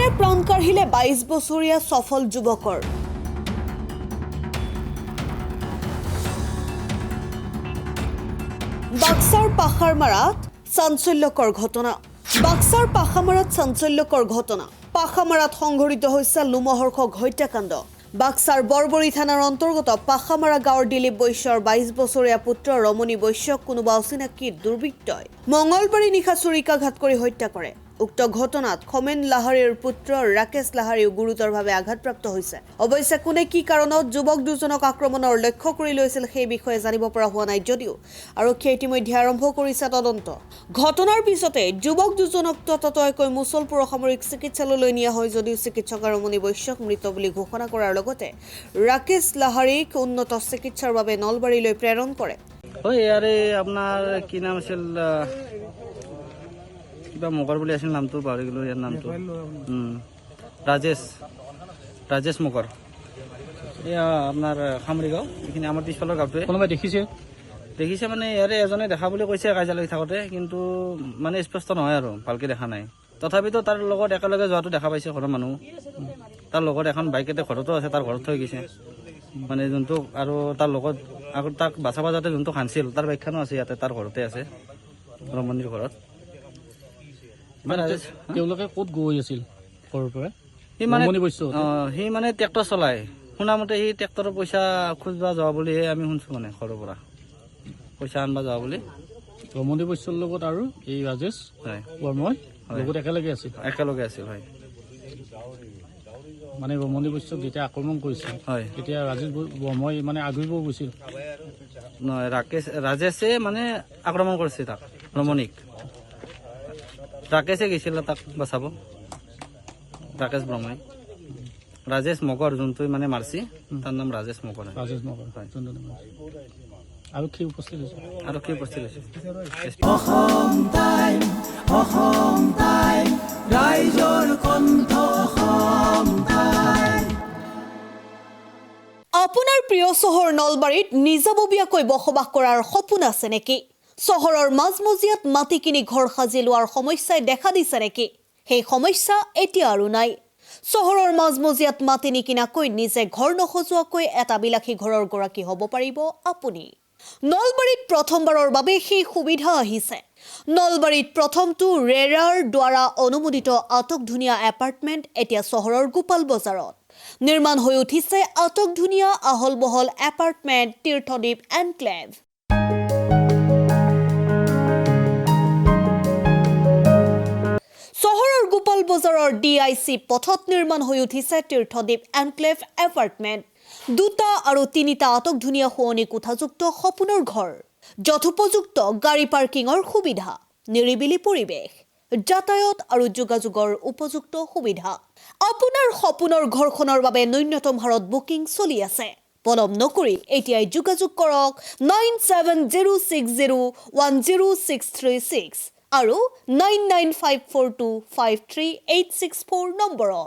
ঘটনায় প্ৰাণ কাঢ়িলে 22 বছৰীয়া সফল যুৱকৰ বাক্সাৰ পাখাৰমাৰাত চাঞ্চল্যকৰ ঘটনা পাখাৰমাৰাত সংঘটিত হৈছে লোমহৰ্ষক হত্যাকাণ্ড বাক্সাৰ বৰবৰী থানাৰ অন্তৰ্গত পাখামাৰা গাঁৱৰ দিলীপ বৈশ্যৰ 22 বছৰীয়া পুত্ৰ ৰমণী বৈশ্যক কোনোবা অচিনাকি দুৰ্বৃত্তই মঙলবাৰে নিশা চুৰিকাঘাত কৰি হত্যা কৰে উক্ত ঘটনাত খমেন লাহাৰীৰ পুত্ৰ ৰাকেশ লাহাৰীও গুৰুতৰভাৱে আঘাতপ্ৰাপ্ত হৈছে অৱশ্যে কোনে কি কাৰণত যুৱক দুজনক আক্ৰমণৰ লক্ষ্য কৰি লৈছিল সেই বিষয়ে জানিব পৰা হোৱা নাই যদিও আৰক্ষীয়ে ইতিমধ্যে আৰম্ভ কৰিছে তদন্ত ঘটনাৰ পিছতে যুৱক দুজনক ততাতৈয়াকৈ মুছলপুৰ সামৰিক চিকিৎসালয়লৈ নিয়া হয় যদিও চিকিৎসকে ৰমণী বৈশ্যক মৃত বুলি ঘোষণা কৰাৰ লগতে ৰাকেশ লাহাৰীক উন্নত চিকিৎসাৰ বাবে নলবাৰীলৈ প্ৰেৰণ কৰে হয় ইয়াৰে আপোনাৰ কি নাম আছিল কিবা মকৰ বুলি আছিল নামটো পাহৰি গ'লো ইয়াৰ নামটো ৰাজেশ মকৰ এয়া আপোনাৰ খামৰিগাঁও এইখিনি আমাৰ পিছফালৰ গাঁৱটোৱে কোনোবাই দেখিছে মানে ইয়াৰে এজনে দেখা বুলি কৈছে কাজিয়া লাগি থাকোঁতে কিন্তু মানে স্পষ্ট নহয় আৰু ভালকৈ দেখা নাই তথাপিতো তাৰ লগত একেলগে যোৱাটো দেখা পাইছে ঘৰৰ মানুহ তাৰ লগত এখন বাইক এটা ঘৰতো আছে তাৰ ঘৰত থৈ গৈছে মানে যোনটো আৰু তাৰ লগত আৰু তাক বাচাব যাওঁতে যোনটো খান্দিছিল তাৰ বাইকখনো আছে ইয়াতে তাৰ ঘৰতে আছে ৰমণীৰ ঘৰত তেওঁলোকে ক'ত গৈ আছিল ঘৰৰ পৰা সি মানে ট্ৰেক্টৰ চলায় শুনামতে সি ট্ৰেক্টৰৰ পইচা খুজিব যোৱা বুলিহে আমি শুনিছোঁ মানে ঘৰৰ পৰা পইচা আনিব যোৱা বুলি ৰমণী বৈশ্যৰ লগত আৰু এই ৰাজেশ বৰ্মই লগত একেলগে আছিল হয় মানে ৰমণী বৈশ্যক যেতিয়া আক্ৰমণ কৰিছিল হয় তেতিয়া ৰাজেশ বৰ্মই মানে আগুৰিব গৈছিল নহয় ৰাজেশে মানে আক্ৰমণ কৰিছে তাক ৰমণীক ৰাকেশে গৈছিল তাক বচাব ৰাকেশ ব্ৰহ্মই ৰাজেশ মকৰ যোনটো মানে মাৰছি তাৰ নাম ৰাজেশ মকৰ হয় আৰক্ষী উপস্থিত হৈছে আপোনাৰ প্ৰিয় চহৰ নলবাৰীত নিজাববীয়াকৈ বসবাস কৰাৰ সপোন আছে নেকি চহৰৰ মাজমজিয়াত মাটি কিনি ঘৰ সাজি লোৱাৰ সমস্যাই দেখা দিছে নেকি সেই সমস্যা এতিয়া আৰু নাই চহৰৰ মাজমজিয়াত মাটি নিকিনাকৈ নিজে ঘৰ নসজোৱাকৈ এটা বিলাসী ঘৰৰ গৰাকী হ'ব পাৰিব আপুনি নলবাৰীত প্ৰথমবাৰৰ বাবে সেই সুবিধা আহিছে নলবাৰীত প্ৰথমটো ৰেৰাৰ দ্বাৰা অনুমোদিত আটকধুনীয়া এপাৰ্টমেণ্ট এতিয়া চহৰৰ গোপাল বজাৰত নিৰ্মাণ হৈ উঠিছে আটকধুনীয়া আহল বহল এপাৰ্টমেণ্ট তীৰ্থদ্বীপ এনক্লেভ চহৰৰ গোপাল বজাৰৰ DIC পথত নিৰ্মাণ হৈ উঠিছে তীৰ্থদ্বীপ এনক্লেভ এপাৰ্টমেণ্ট দুটা আৰু তিনিটা আটকধুনীয়া শুৱনি কোঠাযুক্ত সপোনৰ ঘৰ যথোপযুক্ত গাড়ী পাৰ্কিঙৰ সুবিধা নিৰিবিলি পৰিৱেশ যাতায়াত আৰু যোগাযোগৰ উপযুক্ত সুবিধা আপোনাৰ সপোনৰ ঘৰখনৰ বাবে ন্যূনতম হাৰত বুকিং চলি আছে পলম নকৰি এতিয়াই যোগাযোগ কৰক 9706010636 আৰু 9954253864 নম্বৰত